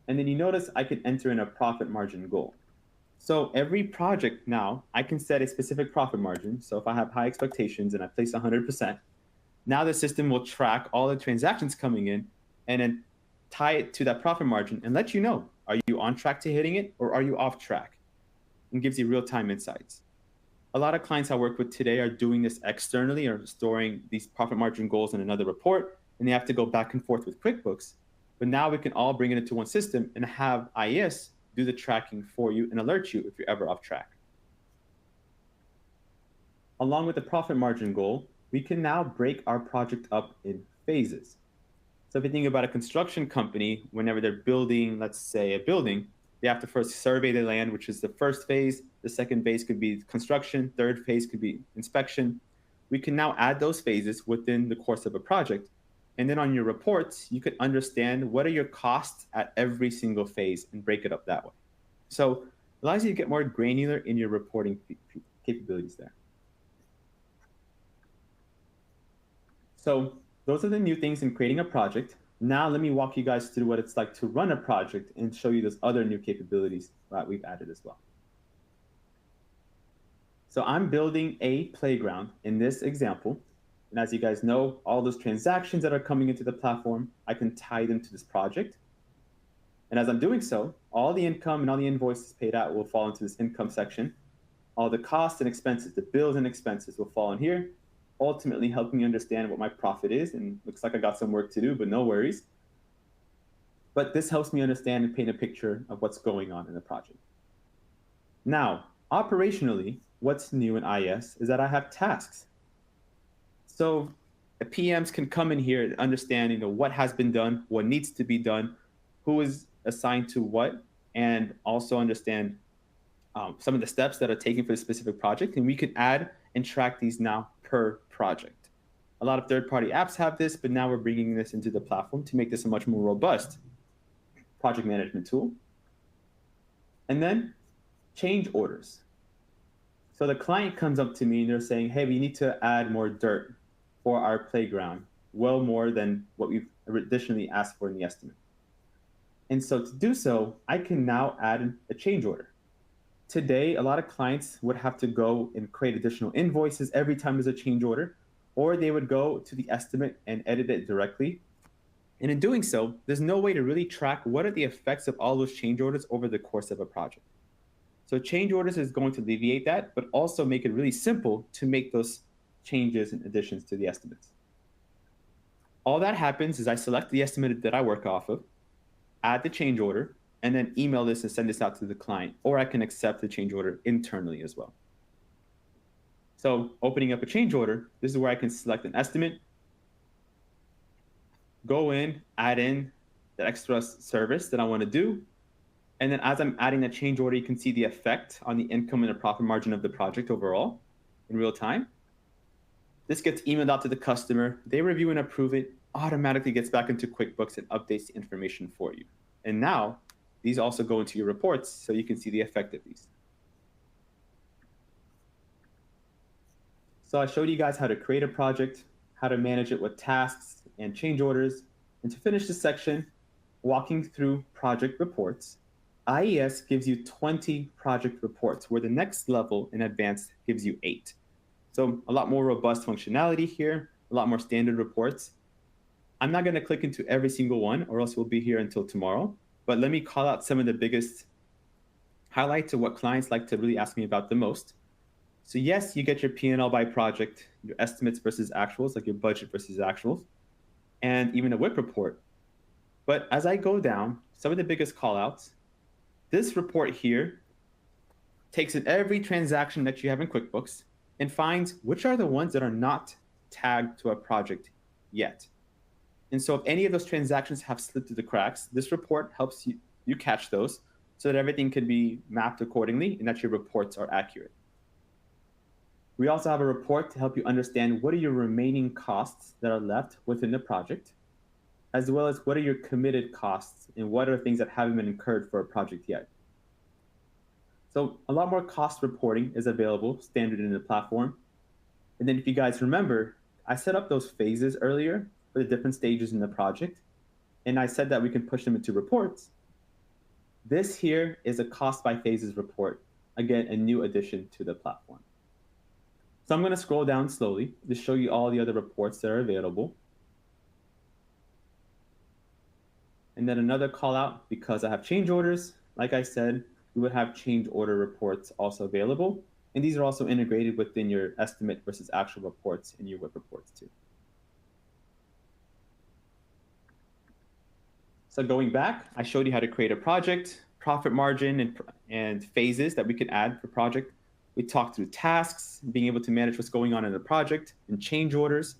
And then you notice I can enter in a profit margin goal. So every project now, I can set a specific profit margin. So if I have high expectations and I place 100%, now the system will track all the transactions coming in and then tie it to that profit margin and let you know, are you on track to hitting it or are you off track? And gives you real-time insights. A lot of clients I work with today are doing this externally or storing these profit margin goals in another report, and they have to go back and forth with QuickBooks. But now we can all bring it into one system and have IES do the tracking for you and alert you if you're ever off track. Along with the profit margin goal, we can now break our project up in phases. So if you think about a construction company, whenever they're building, let's say, a building, they have to first survey the land, which is the first phase. The second phase could be construction. Third phase could be inspection. We can now add those phases within the course of a project. And then on your reports, you could understand what are your costs at every single phase and break it up that way. So it allows you to get more granular in your reporting capabilities there. So those are the new things in creating a project. Now let me walk you guys through what it's like to run a project and show you those other new capabilities that we've added as well. So I'm building a playground in this example. And as you guys know, all those transactions that are coming into the platform, I can tie them to this project. And as I'm doing so, all the income and all the invoices paid out will fall into this income section. All the costs and expenses, the bills and expenses will fall in here. ultimately helping me understand what my profit is. And looks like I got some work to do, but no worries. But this helps me understand and paint a picture of what's going on in the project. Now, operationally, what's new in IES is that I have tasks. So PMs can come in here and understand, what has been done, what needs to be done, who is assigned to what, and also understand some of the steps that are taken for the specific project. And we can add and track these now per project. A lot of third-party apps have this, but now we're bringing this into the platform to make this a much more robust project management tool. And then change orders. So the client comes up to me and they're saying, hey, we need to add more dirt for our playground, well more than what we've additionally asked for in the estimate. And so to do so, I can now add a change order. Today, a lot of clients would have to go and create additional invoices every time there's a change order, or they would go to the estimate and edit it directly. And in doing so, there's no way to really track what are the effects of all those change orders over the course of a project. So change orders is going to alleviate that, but also make it really simple to make those changes and additions to the estimates. All that happens is I select the estimate that I work off of, add the change order, and then email this and send this out to the client, or I can accept the change order internally as well. So opening up a change order, this is where I can select an estimate, go in, add in the extra service that I want to do. And then as I'm adding the change order, you can see the effect on the income and the profit margin of the project overall in real time. This gets emailed out to the customer. They review and approve it, automatically gets back into QuickBooks and updates the information for you. And now these also go into your reports so you can see the effect of these. So I showed you guys how to create a project, how to manage it with tasks and change orders. And to finish this section, walking through project reports, IES gives you 20 project reports, where the next level in advanced gives you 8. So a lot more robust functionality here, a lot more standard reports. I'm not going to click into every single one, or else we'll be here until tomorrow. But let me call out some of the biggest highlights of what clients like to really ask me about the most. So yes, you get your P&L by project, your estimates versus actuals, like your budget versus actuals, and even a WIP report. But as I go down, some of the biggest call outs, this report here takes in every transaction that you have in QuickBooks and finds which are the ones that are not tagged to a project yet. And so if any of those transactions have slipped through the cracks, this report helps you catch those so that everything can be mapped accordingly and that your reports are accurate. We also have a report to help you understand what are your remaining costs that are left within the project, as well as what are your committed costs and what are things that haven't been incurred for a project yet. So a lot more cost reporting is available standard in the platform. And then if you guys remember, I set up those phases earlier for the different stages in the project. And I said that we can push them into reports. This here is a cost by phases report. Again, a new addition to the platform. So I'm going to scroll down slowly to show you all the other reports that are available. And then another call out, because I have change orders, like I said, we would have change order reports also available. And these are also integrated within your estimate versus actual reports and your WIP reports too. So going back, I showed you how to create a project, profit margin, and phases that we could add for project. We talked through tasks, being able to manage what's going on in the project, and change orders.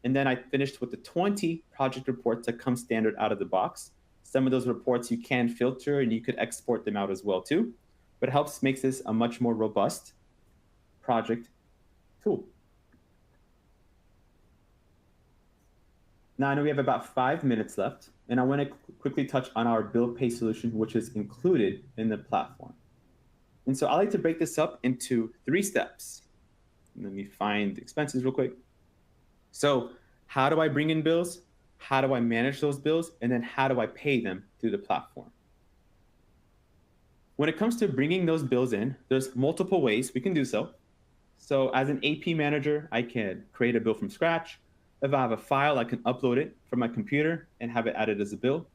And then I finished with the 20 project reports that come standard out of the box. Some of those reports you can filter and you could export them out as well too, but it makes this a much more robust project tool. Now I know we have about 5 minutes left, and I want to quickly touch on our bill pay solution, which is included in the platform. And so I like to break this up into 3 steps. Let me find expenses real quick. So how do I bring in bills? How do I manage those bills? And then how do I pay them through the platform? When it comes to bringing those bills in, there's multiple ways we can do so. So as an AP manager, I can create a bill from scratch. If I have a file, I can upload it from my computer and have it added as a bill.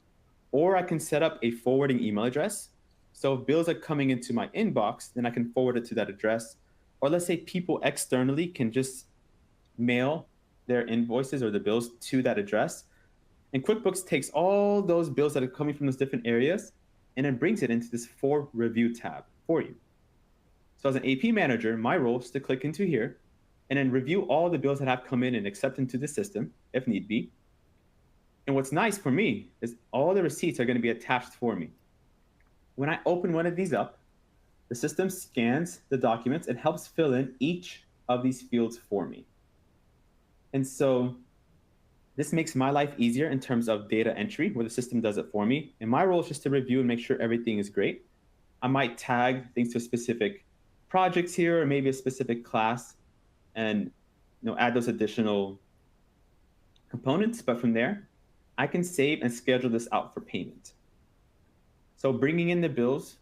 Or I can set up a forwarding email address. So if bills are coming into my inbox, then I can forward it to that address. Or let's say people externally can just mail their invoices or the bills to that address. And QuickBooks takes all those bills that are coming from those different areas and then brings it into this For Review tab for you. So as an AP manager, my role is to click into here and then review all the bills that have come in and accept into the system if need be. And what's nice for me is all the receipts are going to be attached for me. When I open one of these up, the system scans the documents and helps fill in each of these fields for me. And so this makes my life easier in terms of data entry, where the system does it for me. And my role is just to review and make sure everything is great. I might tag things to specific projects here, or maybe a specific class, and add those additional components. But from there, I can save and schedule this out for payment. So bringing in the bills,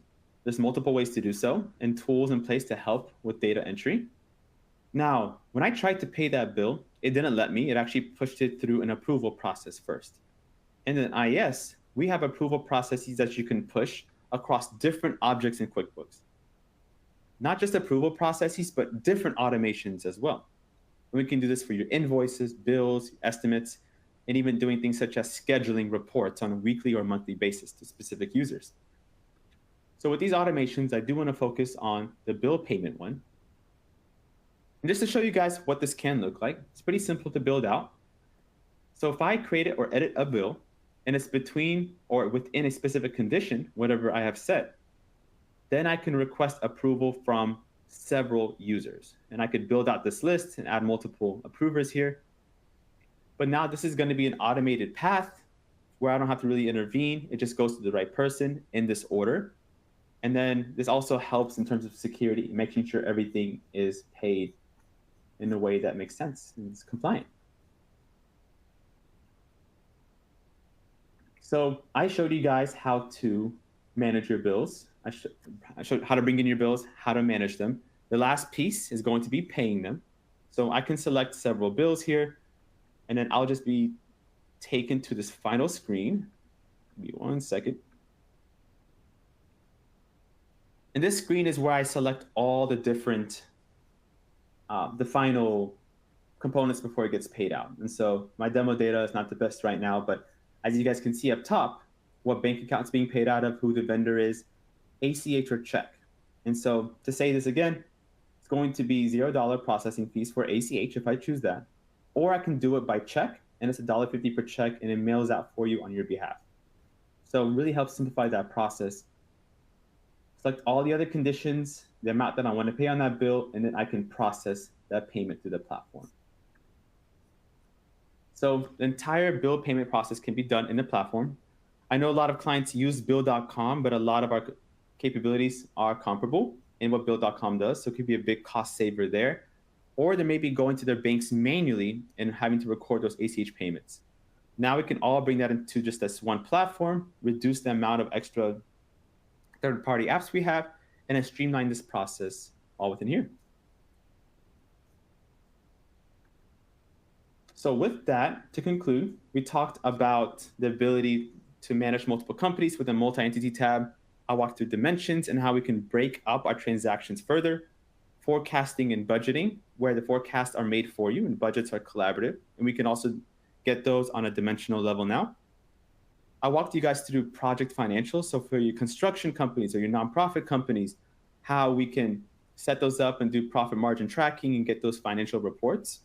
there's multiple ways to do so and tools in place to help with data entry. Now, when I tried to pay that bill, it didn't let me. It actually pushed it through an approval process first. And in IES, we have approval processes that you can push across different objects in QuickBooks. Not just approval processes, but different automations as well. And we can do this for your invoices, bills, estimates, and even doing things such as scheduling reports on a weekly or monthly basis to specific users. So with these automations, I do want to focus on the bill payment one. And just to show you guys what this can look like, it's pretty simple to build out. So if I create it or edit a bill, and it's between or within a specific condition, whatever I have set, then I can request approval from several users. And I could build out this list and add multiple approvers here. But now this is going to be an automated path where I don't have to really intervene. It just goes to the right person in this order. And then this also helps in terms of security, making sure everything is paid in a way that makes sense and is compliant. So I showed you guys how to manage your bills. I showed how to bring in your bills, how to manage them. The last piece is going to be paying them. So I can select several bills here, and then I'll just be taken to this final screen. Give me 1 second. And this screen is where I select all the different, the final components before it gets paid out. And so my demo data is not the best right now, but as you guys can see up top, what bank account's being paid out of, who the vendor is, ACH or check. And so to say this again, it's going to be $0 processing fees for ACH if I choose that, or I can do it by check, and it's $1.50 per check, and it mails out for you on your behalf. So it really helps simplify that process. Select all the other conditions, the amount that I want to pay on that bill, and then I can process that payment through the platform. So the entire bill payment process can be done in the platform. I know a lot of clients use bill.com, but a lot of our capabilities are comparable in what bill.com does. So it could be a big cost saver there. Or they may be going to their banks manually and having to record those ACH payments. Now we can all bring that into just this one platform, reduce the amount of extra third-party apps we have, and then streamline this process all within here. So with that, to conclude, we talked about the ability to manage multiple companies with a multi-entity tab. I walked through dimensions and how we can break up our transactions further, forecasting and budgeting, where the forecasts are made for you and budgets are collaborative. And we can also get those on a dimensional level now. I walked you guys through project financials. So for your construction companies or your nonprofit companies, how we can set those up and do profit margin tracking and get those financial reports.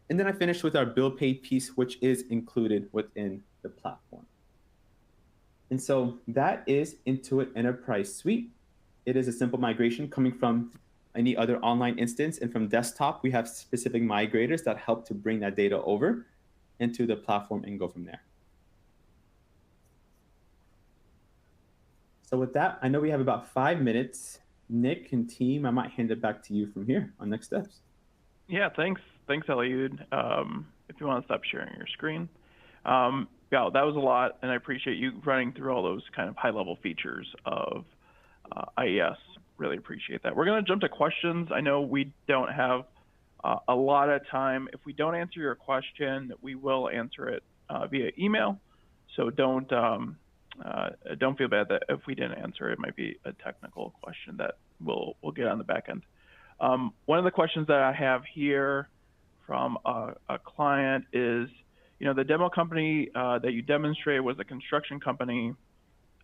And then I finished with our bill pay piece, which is included within the platform. And so that is Intuit Enterprise Suite. It is a simple migration coming from any other online instance. And from desktop, we have specific migrators that help to bring that data over into the platform and go from there. So with that, I know we have about 5 minutes. Nick and team, I might hand it back to you from here on next steps. Yeah, thanks, Eliud. If you want to stop sharing your screen. Yeah, that was a lot, and I appreciate you running through all those kind of high-level features of IES. Really appreciate that. We're going to jump to questions. I know we don't have a lot of time. If we don't answer your question, we will answer it via email. So don't feel bad that if we didn't answer it, it might be a technical question that we'll get on the back end. One of the questions that I have here from a client is, the demo company that you demonstrated was a construction company.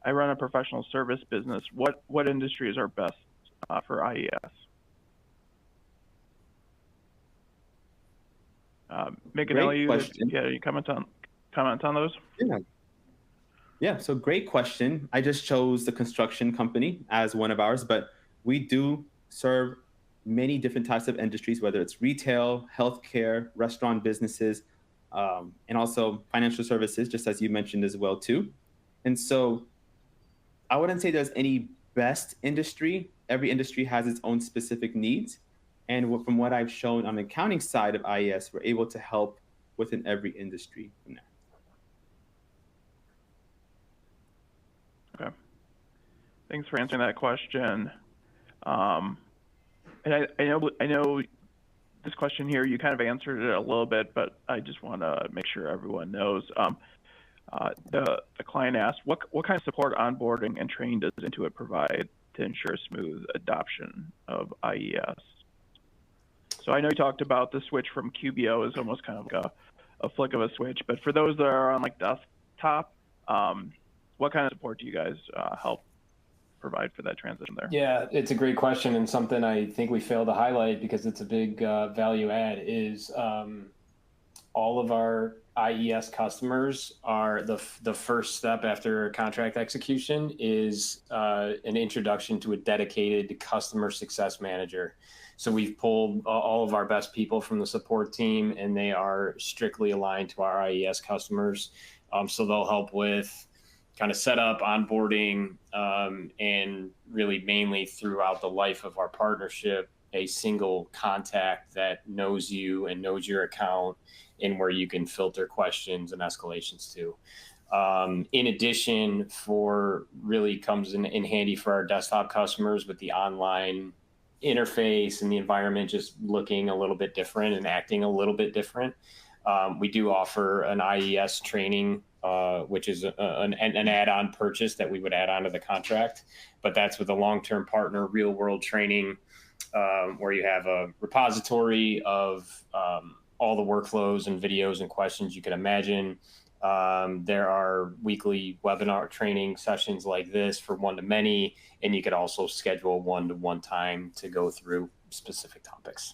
I run a professional service business. What industries are best for IES? Mick and Eliud, you comment on those? Yeah, so great question. I just chose the construction company as one of ours, but we do serve many different types of industries, whether it's retail, healthcare, restaurant businesses, and also financial services, just as you mentioned as well too. And so I wouldn't say there's any best industry. Every industry has its own specific needs. And from what I've shown on the accounting side of IES, we're able to help within every industry from there. Okay. Thanks for answering that question. And I know this question here, you kind of answered it a little bit, but I just want to make sure everyone knows. The client asked, what kind of support, onboarding, and training does Intuit provide to ensure smooth adoption of IES? So I know you talked about the switch from QBO is almost kind of like a flick of a switch, but for those that are on like desktop, what kind of support do you guys help provide for that transition there? Yeah, it's a great question, and something I think we failed to highlight because it's a big value add is all of our IES customers are the first step after contract execution is an introduction to a dedicated customer success manager. So we've pulled all of our best people from the support team, and they are strictly aligned to our IES customers. So they'll help with kind of setup, onboarding, and really mainly throughout the life of our partnership, a single contact that knows you and knows your account and where you can filter questions and escalations to. In addition, really comes in handy for our desktop customers with the online interface and the environment just looking a little bit different and acting a little bit different. We do offer an IES training, which is an add-on purchase that we would add on to the contract, but that's with a long-term partner, real-world training, where you have a repository of all the workflows and videos and questions you can imagine. There are weekly webinar training sessions like this for one-to-many, and you could also schedule one-to-one time to go through specific topics.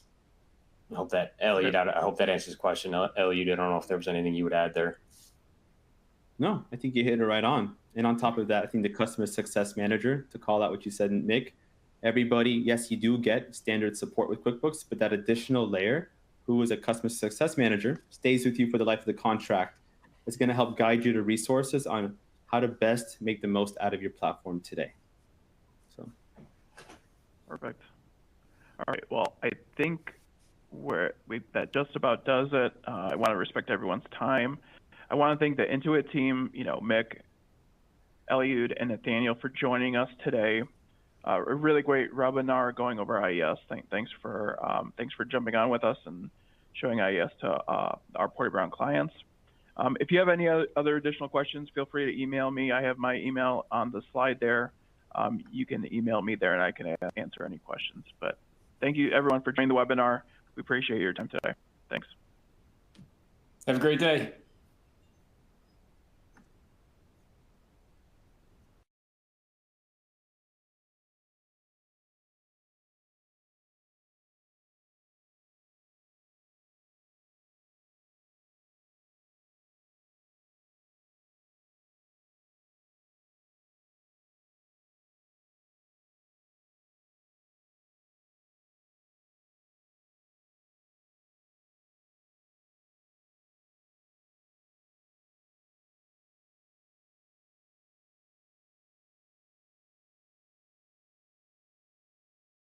I hope that, Eliud, I hope that answers the question. Eliud, I don't know if there was anything you would add there. No, I think you hit it right on. And on top of that, I think the customer success manager, to call out what you said, Mick, everybody, yes, you do get standard support with QuickBooks, but that additional layer, who is a customer success manager, stays with you for the life of the contract. It's going to help guide you to resources on how to best make the most out of your platform today. So, perfect. All right. Well, I think that just about does it. I want to respect everyone's time. I want to thank the Intuit team, Mick, Eliud, and Nathaniel for joining us today. A really great webinar going over IES. Thanks for jumping on with us and showing IES to our Porte Brown clients. If you have any other additional questions, feel free to email me. I have my email on the slide there. You can email me there and I can answer any questions. But thank you everyone for joining the webinar. We appreciate your time today. Thanks. Have a great day.